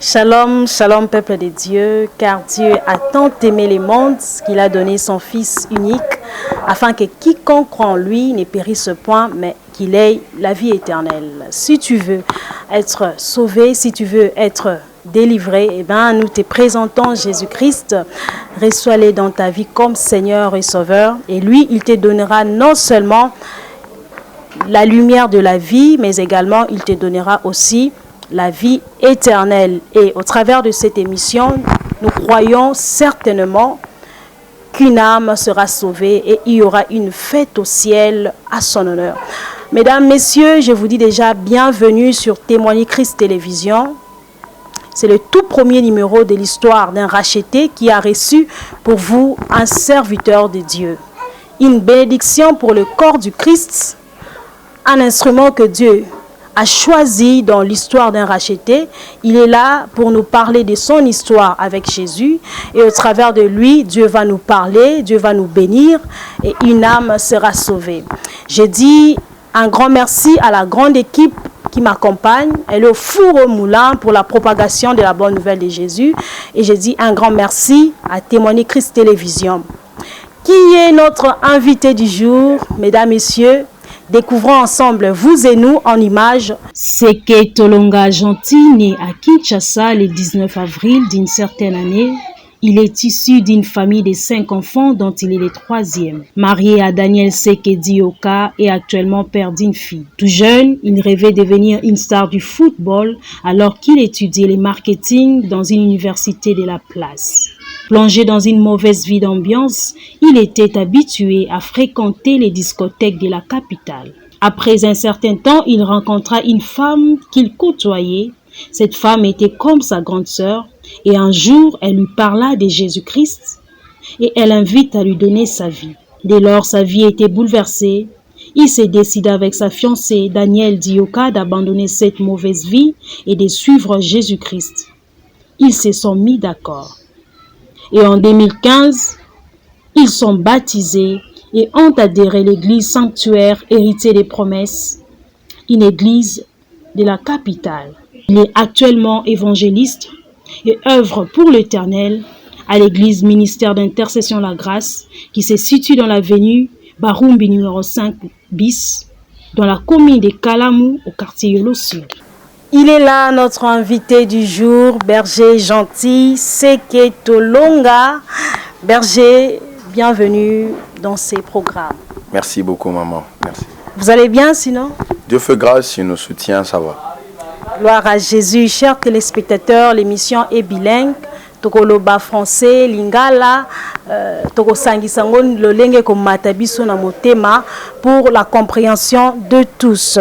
Shalom, shalom peuple de Dieu, car Dieu a tant aimé les mondes qu'il a donné son Fils unique, afin que quiconque croit en lui ne périsse point, mais qu'il ait la vie éternelle. Si tu veux être sauvé, si tu veux être délivré, eh bien, nous te présentons Jésus-Christ. Reçois-le dans ta vie comme Seigneur et Sauveur. Et lui, il te donnera non seulement la lumière de la vie, mais également il te donnera aussi la vie éternelle. Et au travers de cette émission, nous croyons certainement qu'une âme sera sauvée et il y aura une fête au ciel à son honneur. Mesdames, Messieurs, je vous dis déjà bienvenue sur Témoigner Christ Télévision. C'est le tout premier numéro de l'histoire d'un racheté qui a reçu pour vous un serviteur de Dieu. Une bénédiction pour le corps du Christ, un instrument que Dieu a choisi dans l'histoire d'un racheté. Il est là pour nous parler de son histoire avec Jésus. Et au travers de lui, Dieu va nous parler, Dieu va nous bénir et une âme sera sauvée. Je dis un grand merci à la grande équipe qui m'accompagne. Elle est au four au moulin pour la propagation de la bonne nouvelle de Jésus. Et je dis un grand merci à Témoigner Christ Télévision. Qui est notre invité du jour, mesdames, messieurs? Découvrons ensemble, vous et nous, en images. Seke Tolonga Gentil, né à Kinshasa le 19 avril d'une certaine année. Il est issu d'une famille de 5 enfants dont il est le 3e. Marié à Daniel Seke Dioka et actuellement père d'une fille. Tout jeune, il rêvait de devenir une star du football alors qu'il étudiait le marketing dans une université de la place. Plongé dans une mauvaise vie d'ambiance, il était habitué à fréquenter les discothèques de la capitale. Après un certain temps, il rencontra une femme qu'il côtoyait. Cette femme était comme sa grande sœur et un jour, elle lui parla de Jésus-Christ et elle l'invite à lui donner sa vie. Dès lors, sa vie était bouleversée. Il se décida avec sa fiancée, Daniel Dioka, d'abandonner cette mauvaise vie et de suivre Jésus-Christ. Ils se sont mis d'accord. Et en 2015, ils sont baptisés et ont adhéré à l'église sanctuaire Héritier des Promesses, une église de la capitale. Il est actuellement évangéliste et œuvre pour l'Éternel à l'église ministère d'intercession La Grâce qui se situe dans l'avenue Barumbi numéro 5 bis dans la commune de Kalamou au quartier Yolo Sud. Il est là, notre invité du jour, Berger Gentil, Seke Tolonga. Berger, bienvenue dans ces programmes. Merci beaucoup, maman. Merci. Vous allez bien, sinon? Dieu fait grâce, il nous soutient, ça va. Gloire à Jésus. Chers téléspectateurs, l'émission est bilingue. Tokoloba français, lingala, tokosangisango lolenge komatabiso na motema pour la compréhension de tous.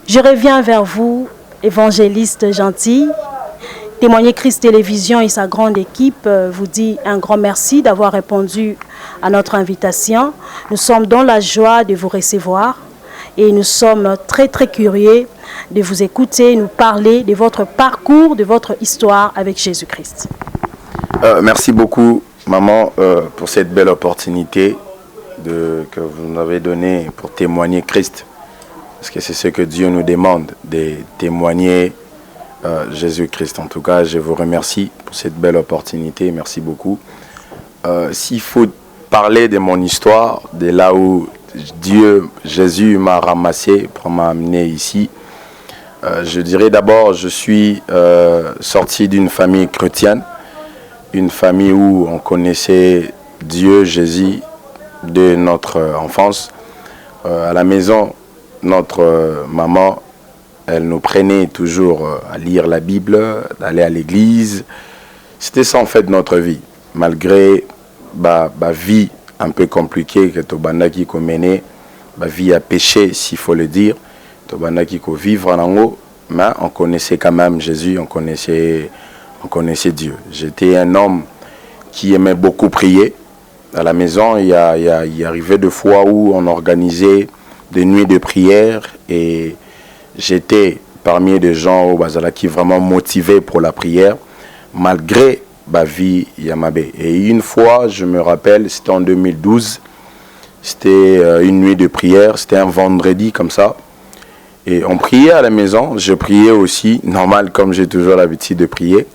Je reviens vers vous, évangéliste Gentil. Témoigner Christ Télévision et sa grande équipe vous dit un grand merci d'avoir répondu à notre invitation. Nous sommes dans la joie de vous recevoir et nous sommes très très curieux de vous écouter, nous parler de votre parcours, de votre histoire avec Jésus-Christ. Merci beaucoup, maman, pour cette belle opportunité que vous nous avez donnée pour témoigner Christ. Parce que c'est ce que Dieu nous demande, de témoigner Jésus-Christ. En tout cas, je vous remercie pour cette belle opportunité. Merci beaucoup. S'il faut parler de mon histoire, de là où Jésus m'a ramassé pour m'amener ici, je dirais d'abord, je suis sorti d'une famille chrétienne, une famille où on connaissait Dieu, Jésus, de notre enfance. À la maison, notre maman, elle nous prenait toujours à lire la Bible, d'aller à l'église. C'était ça en fait notre vie. Malgré ma vie un peu compliquée que Tobandaki ko mené, ma vie à péché s'il faut le dire, Tobandaki ko vivre en haut, mais on connaissait quand même Jésus, on connaissait Dieu. J'étais un homme qui aimait beaucoup prier. À la maison, il y arrivait des fois où on organisait des nuits de prière et j'étais parmi des gens au Bazala qui vraiment motivés pour la prière malgré ma vie Yamabé. Et une fois, je me rappelle, c'était en 2012, c'était une nuit de prière, c'était un vendredi comme ça. Et on priait à la maison, je priais aussi, normal comme j'ai toujours l'habitude de prier.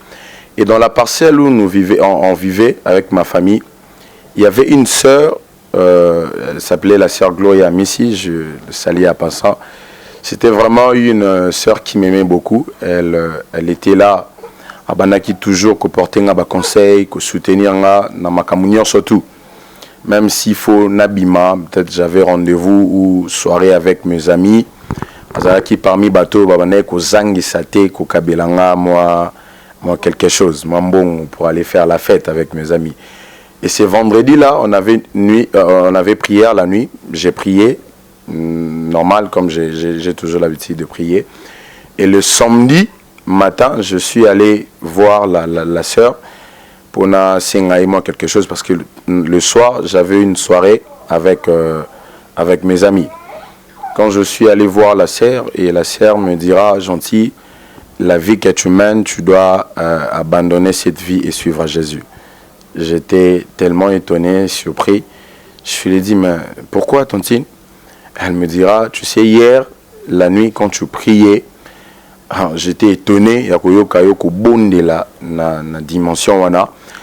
Et dans la parcelle où on vivait avec ma famille, il y avait une sœur, elle s'appelait la sœur Gloria Missy, je le salue à passant. C'était vraiment une sœur qui m'aimait beaucoup. Elle était là, à Banaki toujours, pour porter un conseil, pour soutenir dans ma communion surtout. Même s'il faut Nabima, peut-être j'avais rendez-vous ou soirée avec mes amis. Qui parmi bateau babane ko zangi sate ko kabelanga moi quelque chose moi bon pour aller faire la fête avec mes amis. Et ce vendredi là on avait prière la nuit, j'ai prié normal comme j'ai toujours l'habitude de prier. Et le samedi matin je suis allé voir la sœur pour na singaï moi quelque chose parce que le soir j'avais une soirée avec mes amis. Quand je suis allé voir la sœur, et la sœur me dira, gentil, la vie que tu mènes, tu dois abandonner cette vie et suivre Jésus. J'étais tellement étonné, surpris. Je lui ai dit, mais pourquoi, tontine? Elle me dira, tu sais, hier, la nuit, quand tu priais, j'étais étonné, na dimension,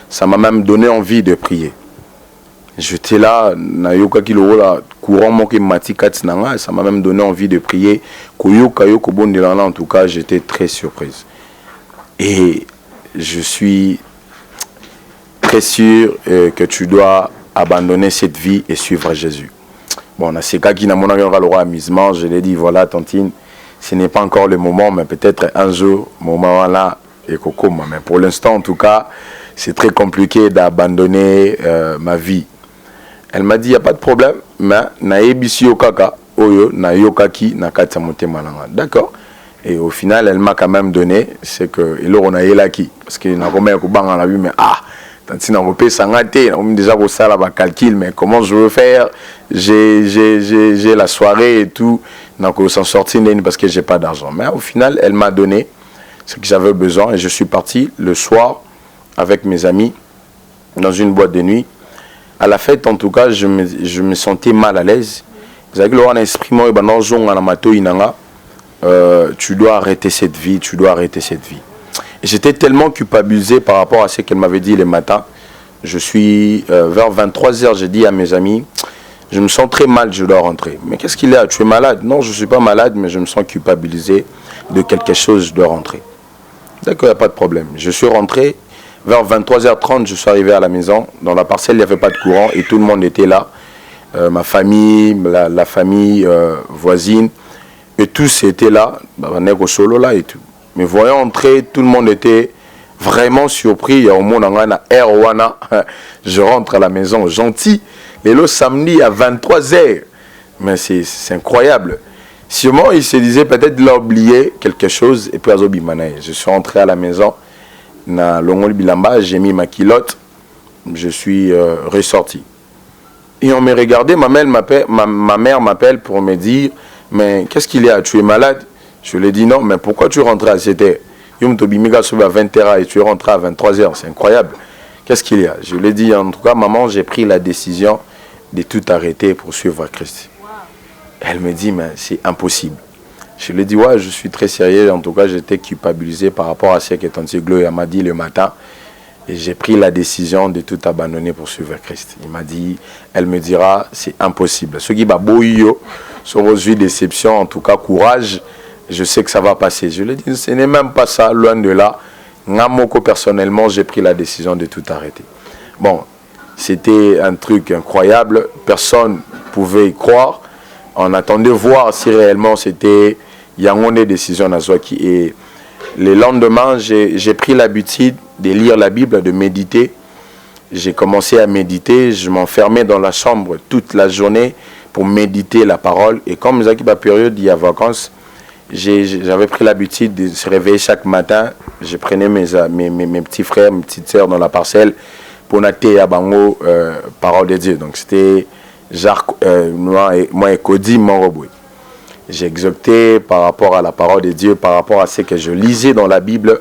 ça m'a même donné envie de prier. J'étais là, courant ça m'a même donné envie de prier. En tout cas, j'étais très surprise. Et je suis très sûr que tu dois abandonner cette vie et suivre Jésus. Bon, c'est cas qui n'a mon amusement, je l'ai dit, voilà, tantine, ce n'est pas encore le moment, mais peut-être un jour, moment là, et coco, mais pour l'instant, en tout cas, c'est très compliqué d'abandonner ma vie. Elle m'a dit, il n'y a pas de problème, mais na ebisi yokaka, oyo, na yokaki, na katsamote malanga. D'accord. Et au final, elle m'a quand même donné, c'est que, et là, on a élaki. Parce qu'il n'a pas bang on a vu, mais tant si on peut s'engager, on a déjà ça là, calcul, mais comment je veux faire? J'ai la soirée et tout, donc on s'en sortir parce que j'ai pas d'argent. Mais au final, elle m'a donné ce que j'avais besoin et je suis parti le soir avec mes amis dans une boîte de nuit. À la fête, en tout cas, je me sentais mal à l'aise. Tu dois arrêter cette vie, tu dois arrêter cette vie. Et j'étais tellement culpabilisé par rapport à ce qu'elle m'avait dit le matin. Je suis vers 23h, j'ai dit à mes amis, je me sens très mal, je dois rentrer. Mais qu'est-ce qu'il y a? Tu es malade? Non, je ne suis pas malade, mais je me sens culpabilisé de quelque chose, je dois rentrer. D'accord, il n'y a pas de problème. Je suis rentré. Vers 23h30, je suis arrivé à la maison. Dans la parcelle, il n'y avait pas de courant et tout le monde était là. Ma famille, la famille voisine, et tous étaient là. On est au solo là et tout. Mais voyant entrer, tout le monde était vraiment surpris. Il y a au monde en Erwana. Je rentre à la maison gentil. Et le samedi à 23h. Mais c'est incroyable. Sûrement, il se disait peut-être qu'il a oublié quelque chose. Et puis, je suis rentré à la maison. Na Longol Bilamba, j'ai mis ma culotte, je suis ressorti. Et on me regardait, ma mère m'appelle pour me dire, mais qu'est-ce qu'il y a? Tu es malade? Je lui ai dit non, mais pourquoi tu rentres à 7h? À 20h et tu es rentré à 23h, c'est incroyable. Qu'est-ce qu'il y a? Je lui ai dit, en tout cas, maman, j'ai pris la décision de tout arrêter pour suivre Christ. Elle me dit, mais c'est impossible. Je lui ai dit, ouais, je suis très sérieux. En tout cas, j'étais culpabilisé par rapport à ce que Tonti Gloria m'a dit le matin. Et j'ai pris la décision de tout abandonner pour suivre Christ. Il m'a dit, elle me dira, c'est impossible. Ce qui va bouillir, sur vos vies déception, en tout cas, courage. Je sais que ça va passer. Je lui ai dit, ce n'est même pas ça, loin de là. Ngamoko, personnellement, j'ai pris la décision de tout arrêter. Bon, c'était un truc incroyable. Personne ne pouvait y croire. On attendait voir si réellement c'était Yangone décision Nazwaki. Et le lendemain, j'ai pris l'habitude de lire la Bible, de méditer. J'ai commencé à méditer. Je m'enfermais dans la chambre toute la journée pour méditer la parole. Et comme il y a période, il y a vacances, j'avais pris l'habitude de se réveiller chaque matin. Je prenais mes petits frères, mes petites sœurs dans la parcelle pour nater à Bango, parole de Dieu. Donc c'était moi et Cody Moroboué. J'ai exhorté par rapport à la parole de Dieu, par rapport à ce que je lisais dans la Bible.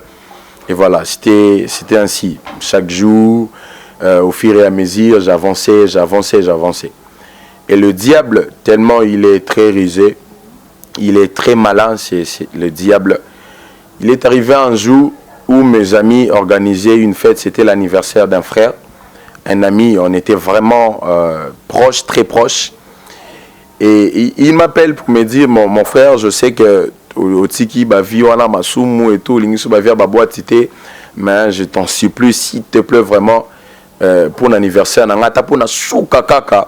Et voilà, c'était ainsi. Chaque jour, au fur et à mesure, j'avançais. Et le diable, tellement il est très rusé, il est très malin, c'est le diable. Il est arrivé un jour où mes amis organisaient une fête, c'était l'anniversaire d'un frère, un ami, on était vraiment proches, très proches. Et il m'appelle pour me dire, mon frère, je sais que au tiki bavi wana masumu et tout, l'ingisu bavia baboite mais je t'en supplie, s'il te plaît vraiment, pour l'anniversaire, nangata pour na souka kaka,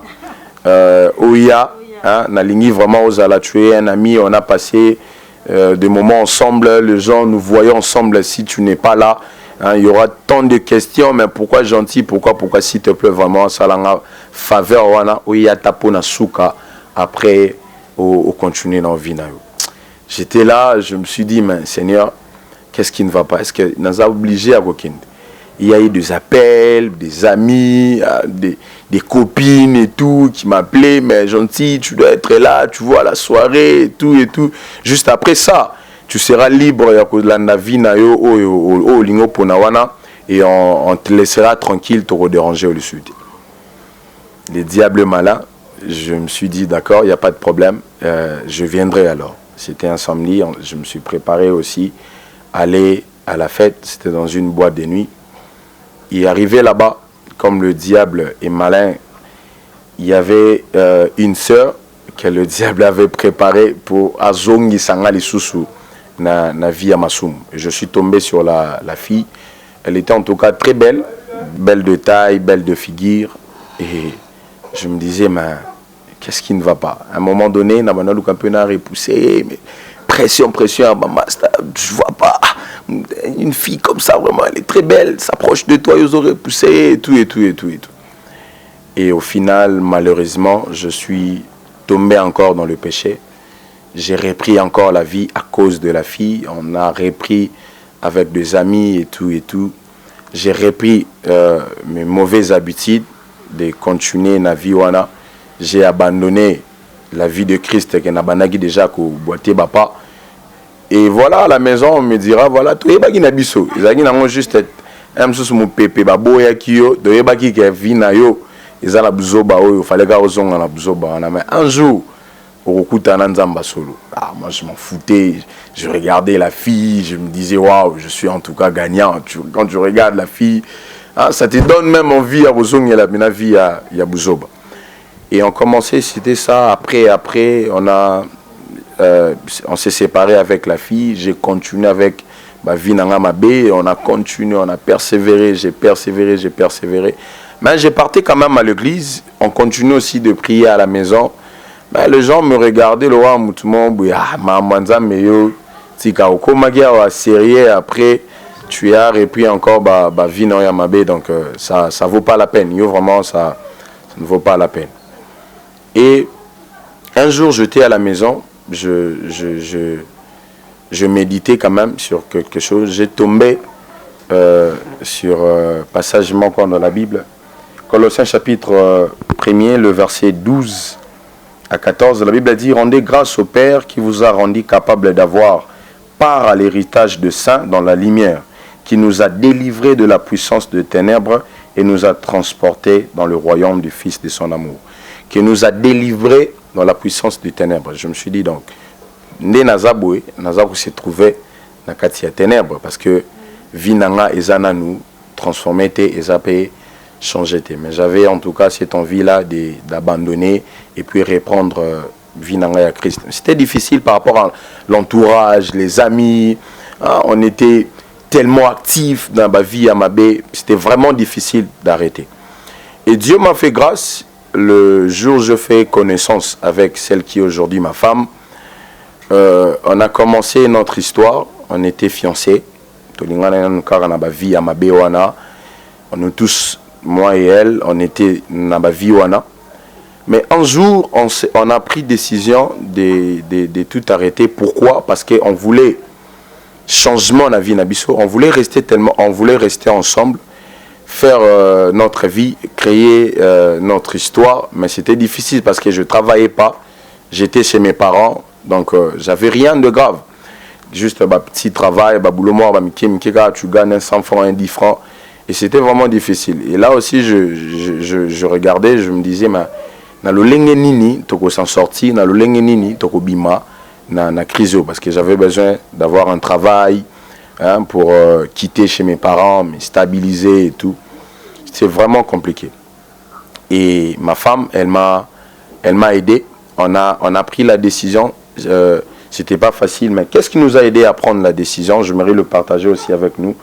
oya, na lingi vraiment aux ala tuer un ami, on a passé des moments ensemble, les gens nous voyons ensemble, si tu n'es pas là, il y aura tant de questions, mais pourquoi gentil, pourquoi, s'il te plaît vraiment, ça l'a faveur wana, oya tapo na souka, après, au continuer dans la vie. J'étais là, je me suis dit, mais Seigneur, qu'est-ce qui ne va pas? Est-ce que nous avons obligé à Gokind? Il y a eu des appels, des amis, des copines et tout qui m'appelaient, mais gentil, tu dois être là, tu vois, la soirée et tout et tout. Juste après ça, tu seras libre et on te laissera tranquille te redéranger au sud. Les diables malins, je me suis dit, d'accord, il n'y a pas de problème, je viendrai alors. C'était un samedi, je me suis préparé aussi à aller à la fête, c'était dans une boîte de nuit. Et arrivé là-bas, comme le diable est malin, il y avait une sœur que le diable avait préparée pour Azongi Sangali Susu na Via Masum. Je suis tombé sur la fille, elle était en tout cas très belle, belle de taille, belle de figure, et je me disais, mais qu'est-ce qui ne va pas? À un moment donné, Namana Lukampena a repoussé, mais pression, je vois pas. Une fille comme ça, vraiment, elle est très belle, s'approche de toi, ils auraient poussé, et tout. Et au final, malheureusement, je suis tombé encore dans le péché. J'ai repris encore la vie à cause de la fille. On a repris avec des amis et tout. J'ai repris mes mauvaises habitudes de continuer la vie wana. J'ai abandonné la vie de Christ que nabanagi déjà ko boité bapa. Et voilà, à la maison on me dira voilà tu ebaki na biso ezaki nango juste un sous mon pépé baboya kiyo do ebaki ke vina yo ezala buzoba oyo fallait ga ozonga na buzoba na mais un jour okuta na nzamba solo. Moi je m'en foutais, je regardais la fille, je me disais waouh, je suis en tout cas gagnant. Quand tu regardes la fille, ça te donne même envie à ozonga la vie à buzoba. Et on commençait, c'était ça. Après, on s'est séparé avec la fille. J'ai continué avec ma vie dans ma baie. On a continué, on a persévéré. J'ai persévéré. Mais j'ai parti quand même à l'église. On continue aussi de prier à la maison. Mais les gens me regardaient, le roi Moutoumon, mamanza meyo, tika okomagia wa sérieux. Après, tu as repris encore ma vie dans ma baie. Donc ça vaut pas la peine. Yo, vraiment, ça ne vaut pas la peine. Et un jour, j'étais à la maison, je méditais quand même sur quelque chose. J'ai tombé sur passage manquant dans la Bible. Colossiens chapitre 1er, le verset 12 à 14. La Bible dit « Rendez grâce au Père qui vous a rendu capable d'avoir part à l'héritage de saints dans la lumière, qui nous a délivrés de la puissance de ténèbres et nous a transportés dans le royaume du Fils de son amour. » Qui nous a délivrés dans la puissance des ténèbres. Je me suis dit donc, Nde Nazaboué s'est trouvé dans la ténèbres parce que Vinanga et Zana nous transformait et Zapé changeait. Mais j'avais en tout cas cette envie-là d'abandonner et puis reprendre Vinanga à Christ. C'était difficile par rapport à l'entourage, les amis. On était tellement actifs dans ma vie à Mabé. C'était vraiment difficile d'arrêter. Et Dieu m'a fait grâce. Le jour où je fais connaissance avec celle qui est aujourd'hui ma femme, on a commencé notre histoire, on était fiancés. On nous tous, moi et elle, on était dans ma vie. Mais un jour, on a pris décision de tout arrêter. Pourquoi? Parce qu'on voulait changement dans la vie Nabiso, on voulait rester ensemble. Faire notre vie, créer notre histoire, mais c'était difficile parce que je ne travaillais pas, j'étais chez mes parents, donc j'avais rien de grave, juste un petit travail, tu gagnes 100 francs, 10 francs, et c'était vraiment difficile. Et là aussi, je regardais, je me disais, na lo lenge nini toko s'en sortir, na lo lenge nini toko bima na crise parce que j'avais besoin d'avoir un travail hein, pour quitter chez mes parents, me stabiliser et tout. C'est vraiment compliqué. Et ma femme, elle m'a aidé. On a pris la décision. C'était pas facile, mais qu'est-ce qui nous a aidé à prendre la décision? J'aimerais le partager aussi avec nous.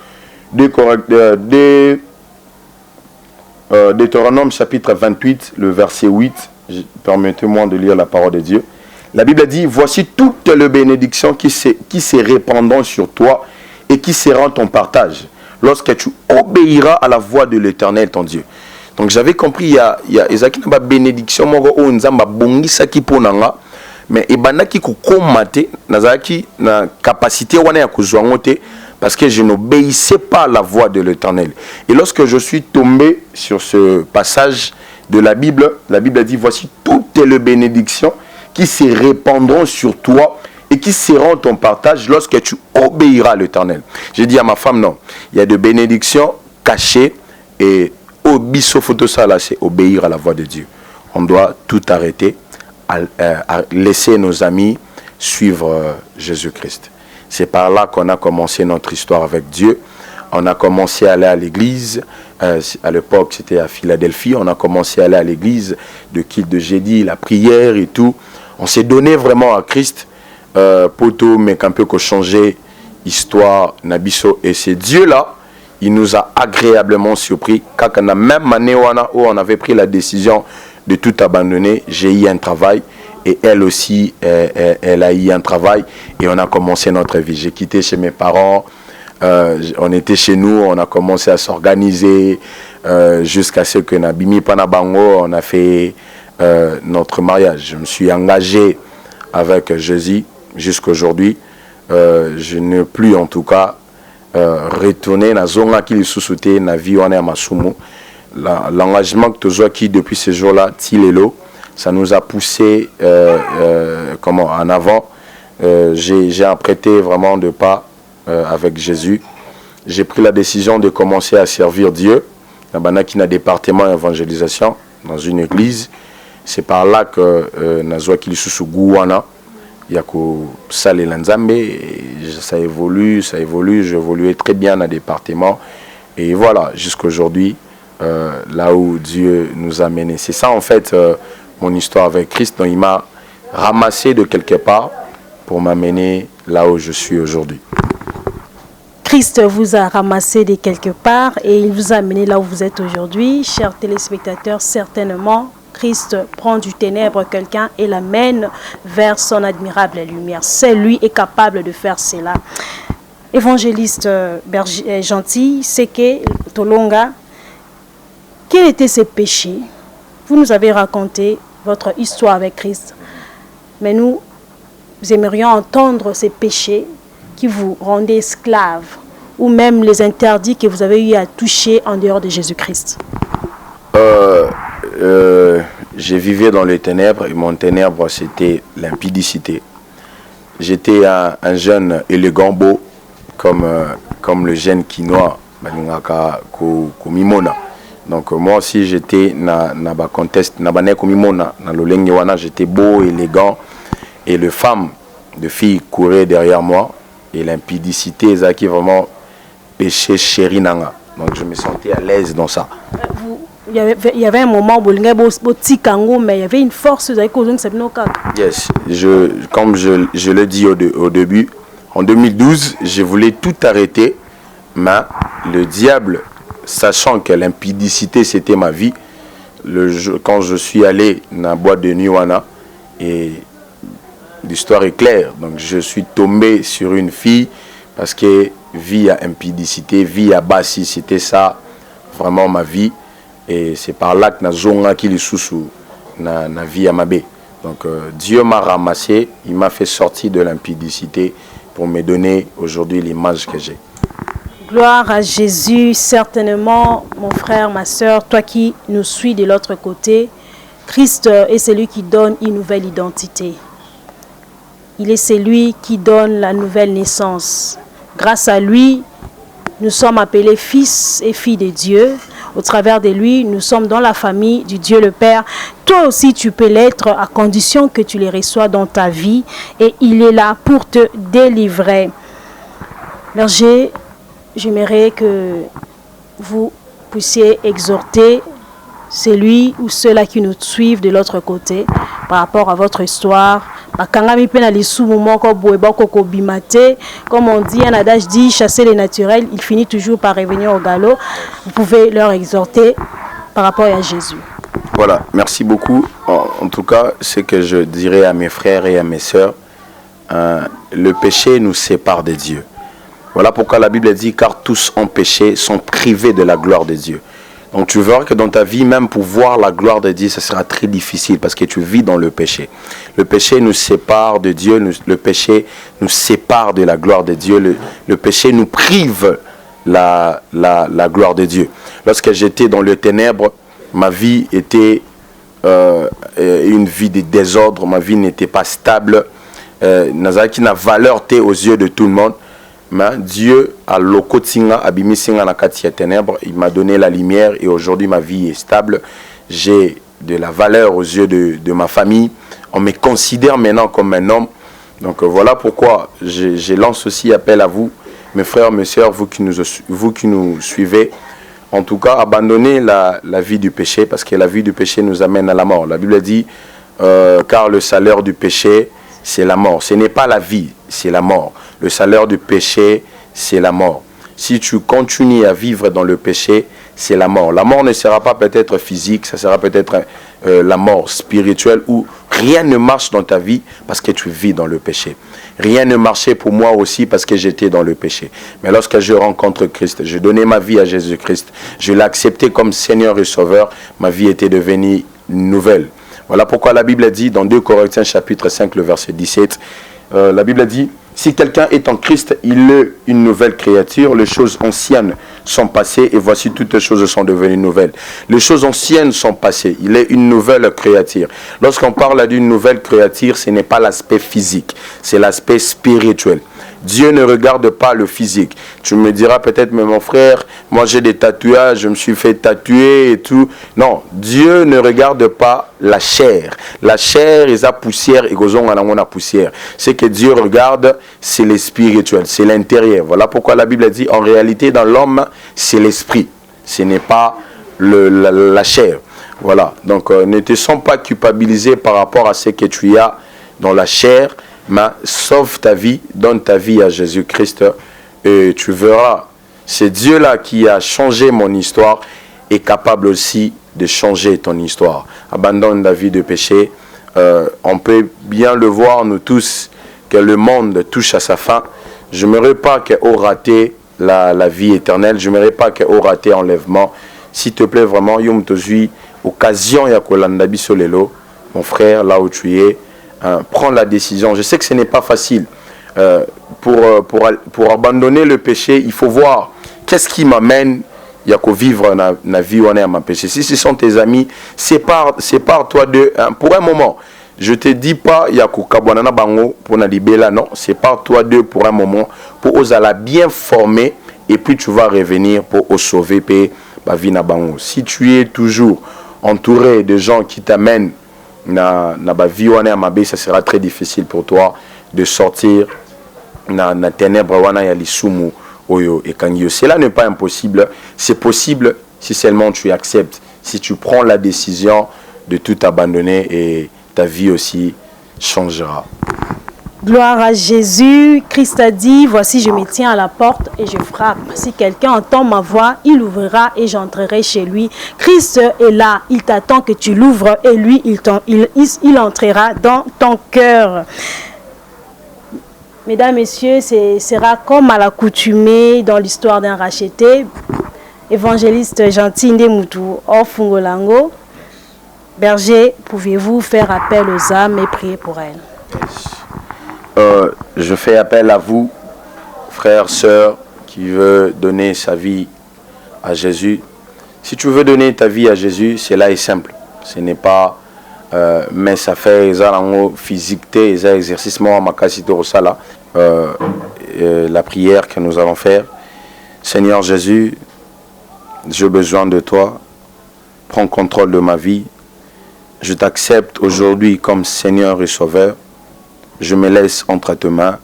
Deutéronome chapitre 28, le verset 8. Permettez-moi de lire la parole de Dieu. La Bible dit, voici toutes les bénédictions qui se répandront sur toi et qui seront ton partage lorsque tu obéiras à la voix de l'Éternel, ton Dieu. Donc j'avais compris, il y a une bénédiction, mais ebandaki kokomate nazaki na capacité wana ya kozwangote parce que je n'obéissais pas à la voix de l'Éternel. Et lorsque je suis tombé sur ce passage de la Bible dit voici toutes les bénédictions qui se répandront sur toi et qui seront ton partage lorsque tu obéiras à l'Éternel. J'ai dit à ma femme non, il y a des bénédictions cachées et obiso photo ça là c'est obéir à la voix de Dieu. On doit tout arrêter. À laisser nos amis suivre Jésus-Christ. C'est par là qu'on a commencé notre histoire avec Dieu. On a commencé à aller à l'église. À l'époque, c'était à Philadelphie. On a commencé à aller à l'église de jeudi, la prière et tout. On s'est donné vraiment à Christ. Poto, mais qu'un peu qu'on changeait histoire, Nabiso. Et c'est Dieu-là, il nous a agréablement surpris. Quand on a même année où on avait pris la décision de tout abandonner, j'ai eu un travail et elle aussi, elle a eu un travail et on a commencé notre vie. J'ai quitté chez mes parents, on était chez nous, on a commencé à s'organiser jusqu'à ce que Nabimi Panabango, on a fait notre mariage. Je me suis engagé avec Jésus jusqu'à aujourd'hui. Je n'ai plus en tout cas retourné dans zonga qui sous-souté na vie on est à Masumu. L'engagement que tu as qui depuis ce jour-là, Tilelo, ça nous a poussé en avant. J'ai apprêté vraiment de pas avec Jésus. J'ai pris la décision de commencer à servir Dieu. Dans un département d'évangélisation dans une église. C'est par là que Nazwa Kilisusu Gouana, Yako Salé Lanzambe, ça évolue, j'ai évolué très bien dans le département. Et voilà, jusqu'à aujourd'hui. Là où Dieu nous a menés. C'est ça en fait mon histoire avec Christ. Donc, il m'a ramassé de quelque part pour m'amener là où je suis aujourd'hui. Christ vous a ramassé de quelque part et il vous a amené là où vous êtes aujourd'hui. Chers téléspectateurs, certainement, Christ prend du ténèbre quelqu'un et l'amène vers son admirable lumière. C'est lui est capable de faire cela. Évangéliste gentil, c'est que Tolonga, quels étaient ces péchés? Vous nous avez raconté votre histoire avec Christ. Mais nous aimerions entendre ces péchés qui vous rendaient esclaves ou même les interdits que vous avez eu à toucher en dehors de Jésus-Christ. Je vivais dans les ténèbres et mon ténèbre c'était l'impudicité. J'étais un jeune élégant beau comme le jeune quinoa Kumimona. Donc moi aussi j'étais na contest na komimona na lolenge wana, j'étais beau, élégant et les filles couraient derrière moi et l'impudicité qui vraiment péché chéri nanga. Donc je me sentais à l'aise dans ça. Il y avait un moment où mais il y avait une force Yes, comme je l'ai dit au début, en 2012, je voulais tout arrêter, mais le diable, sachant que l'impudicité c'était ma vie, quand je suis allé dans la boîte de nuit wana, et l'histoire est claire, donc je suis tombé sur une fille parce que vie à impudicité, vie à bassi, c'était ça vraiment ma vie, et c'est par là que na zonga qui les sous na vie à ma bé. Donc Dieu m'a ramassé, il m'a fait sortir de l'impudicité pour me donner aujourd'hui l'image que j'ai. Gloire à Jésus, certainement, mon frère, ma soeur, toi qui nous suis de l'autre côté, Christ est celui qui donne une nouvelle identité. Il est celui qui donne la nouvelle naissance. Grâce à lui, nous sommes appelés fils et filles de Dieu. au travers de lui, nous sommes dans la famille du Dieu le Père. Toi aussi, tu peux l'être à condition que tu les reçois dans ta vie et il est là pour te délivrer. Berger, j'aimerais que vous puissiez exhorter celui ou ceux-là qui nous suivent de l'autre côté par rapport à votre histoire. Comme on dit, un adage dit chasser les naturels, il finit toujours par revenir au galop. Vous pouvez leur exhorter par rapport à Jésus. Voilà, merci beaucoup. En tout cas, ce que je dirais à mes frères et à mes sœurs, le péché nous sépare de Dieu. Voilà pourquoi la Bible dit, car tous ont péché, sont privés de la gloire de Dieu. Donc tu verras que dans ta vie, même pour voir la gloire de Dieu, ça sera très difficile parce que tu vis dans le péché. Le péché nous sépare de Dieu, le péché nous sépare de la gloire de Dieu, le péché nous prive la gloire de Dieu. Lorsque j'étais dans le ténèbre, ma vie était une vie de désordre, ma vie n'était pas stable, qui n'a valeur aux yeux de tout le monde. Mais Dieu a lokotinga abimisinga na kati ya ténèbres, il m'a donné la lumière et aujourd'hui ma vie est stable. J'ai de la valeur aux yeux de ma famille. On me considère maintenant comme un homme. Donc voilà pourquoi je lance aussi appel à vous, mes frères, mes sœurs, vous qui nous suivez. En tout cas, abandonnez la vie du péché parce que la vie du péché nous amène à la mort. La Bible dit, car le salaire du péché, c'est la mort. Ce n'est pas la vie, c'est la mort. Le salaire du péché, c'est la mort. Si tu continues à vivre dans le péché, c'est la mort. La mort ne sera pas peut-être physique, ça sera peut-être la mort spirituelle où rien ne marche dans ta vie parce que tu vis dans le péché. Rien ne marchait pour moi aussi parce que j'étais dans le péché. Mais lorsque je rencontre Christ, je donnais ma vie à Jésus-Christ, je l'ai accepté comme Seigneur et Sauveur, ma vie était devenue nouvelle. Voilà pourquoi la Bible dit dans 2 Corinthiens chapitre 5, le verset 17, la Bible dit, si quelqu'un est en Christ, il est une nouvelle créature. Les choses anciennes sont passées et voici toutes les choses sont devenues nouvelles. Les choses anciennes sont passées. Il est une nouvelle créature. Lorsqu'on parle d'une nouvelle créature, ce n'est pas l'aspect physique, c'est l'aspect spirituel. Dieu ne regarde pas le physique. Tu me diras peut-être, mais mon frère, moi j'ai des tatouages, je me suis fait tatouer et tout. Non, Dieu ne regarde pas la chair. La chair est la poussière et gozon a la poussière. Ce que Dieu regarde, c'est le spirituel, c'est l'intérieur. Voilà pourquoi la Bible dit, en réalité, dans l'homme, c'est l'esprit. Ce n'est pas la chair. Voilà, donc ne te sens pas culpabilisé par rapport à ce que tu as dans la chair. Mais sauve ta vie, donne ta vie à Jésus-Christ et tu verras, c'est Dieu-là qui a changé mon histoire et capable aussi de changer ton histoire. Abandonne la vie de péché. On peut bien le voir, nous tous, que le monde touche à sa fin. Je n'aimerais pas qu'on raté la vie éternelle. Je n'aimerais pas qu'on raté enlèvement. S'il te plaît, vraiment, yom tozui, occasion ya kolanda biso lelo, mon frère, là où tu es, prends la décision. Je sais que ce n'est pas facile. Pour abandonner le péché, il faut voir qu'est-ce qui m'amène à vivre la vie où on est à ma péché. Si ce sont tes amis, sépare-toi d'eux pour un moment. Je ne te dis pas Yakukabwanana Bango pour na libéla, non. Sépare-toi d'eux pour un moment, pour oser la bien former, et puis tu vas revenir pour sauver la vie na Bango. Si tu es toujours entouré de gens qui t'amènent na vie wana mabe, ça sera très difficile pour toi de sortir na ténèbres wana ya lisumu oyo ekangio. Cela n'est pas impossible, c'est possible si seulement tu acceptes, si tu prends la décision de tout abandonner et ta vie aussi changera. Gloire à Jésus. Christ a dit, voici je me tiens à la porte et je frappe. Si quelqu'un entend ma voix, il ouvrira et j'entrerai chez lui. Christ est là, il t'attend que tu l'ouvres et lui, il entrera dans ton cœur. Mesdames, Messieurs, ce sera comme à l'accoutumée dans l'histoire d'un racheté. Évangéliste Gentil Ndemoutou, Ofungolango. Berger, pouviez-vous faire appel aux âmes et prier pour elles? Je fais appel à vous, frères, sœurs, qui veut donner sa vie à Jésus. Si tu veux donner ta vie à Jésus, cela est simple. Ce n'est pas, mais ça fait physique, exercice, la prière que nous allons faire. Seigneur Jésus, J'ai besoin de toi. Prends contrôle de ma vie. Je t'accepte aujourd'hui comme Seigneur et Sauveur. Je me laisse entre tes mains.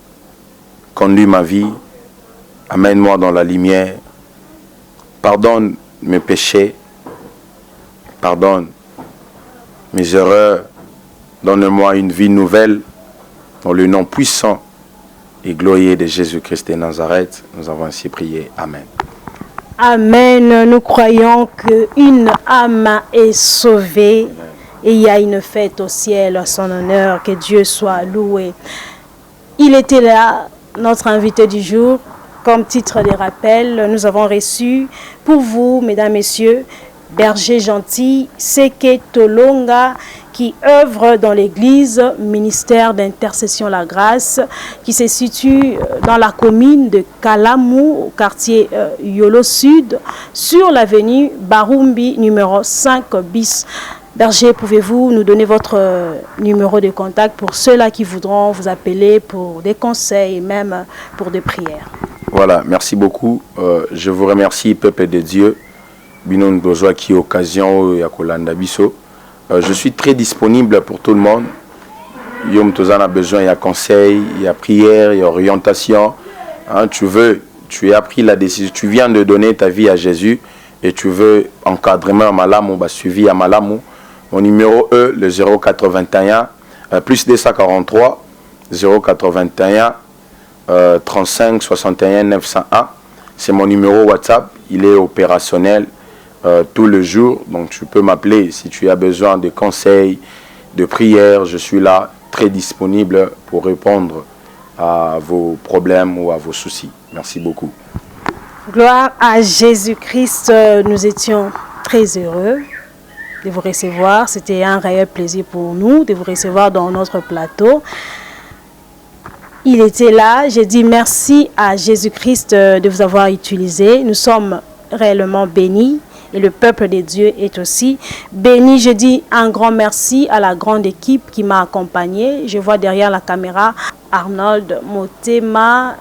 Conduis ma vie. Amène-moi dans la lumière. Pardonne mes péchés. Pardonne mes erreurs. Donne-moi une vie nouvelle. Dans le nom puissant et glorieux de Jésus-Christ de Nazareth, nous avons ainsi prié. Amen. Amen. Nous croyons qu'une âme est sauvée. Amen. Et il y a une fête au ciel à son honneur. Que Dieu soit loué. Il était là, notre invité du jour. Comme titre de rappel, nous avons reçu pour vous, mesdames, messieurs, Berger Gentil, Seke Tolonga, qui œuvre dans l'église ministère d'intercession La Grâce, qui se situe dans la commune de Kalamou, au quartier Yolo Sud, sur l'avenue Barumbi, numéro 5 bis. Berger, pouvez-vous nous donner votre numéro de contact pour ceux-là qui voudront vous appeler pour des conseils et même pour des prières? Voilà, merci beaucoup. Je vous remercie, peuple de Dieu. Binon Dozoa qui occasion Yakolanda Biso. Je suis très disponible pour tout le monde. Yom Tozan a besoin, il y a conseil, il y a prière, il y a orientation. Hein, tu as pris la décision, tu viens de donner ta vie à Jésus et tu veux encadrement à Malamou, suivi à Malamou. Mon numéro est le 081 plus 243 081 35 61 901. C'est mon numéro WhatsApp. Il est opérationnel tout le jour. Donc tu peux m'appeler si tu as besoin de conseils, de prières. Je suis là, très disponible pour répondre à vos problèmes ou à vos soucis. Merci beaucoup. Gloire à Jésus-Christ. Nous étions très heureux de vous recevoir. C'était un réel plaisir pour nous de vous recevoir dans notre plateau. Il était là. J'ai dit merci à Jésus-Christ de vous avoir utilisé. Nous sommes réellement bénis et le peuple de Dieu est aussi béni. Je dis un grand merci à la grande équipe qui m'a accompagné. Je vois derrière la caméra Arnold Motema.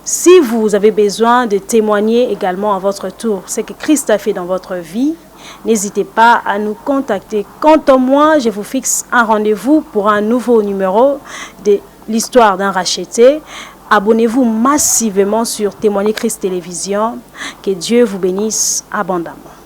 Si vous avez besoin de témoigner également à votre tour ce que Christ a fait dans votre vie, n'hésitez pas à nous contacter. Quant à moi, je vous fixe un rendez-vous pour un nouveau numéro de l'histoire d'un racheté. Abonnez-vous massivement sur Témoigner Christ Télévision. Que Dieu vous bénisse abondamment.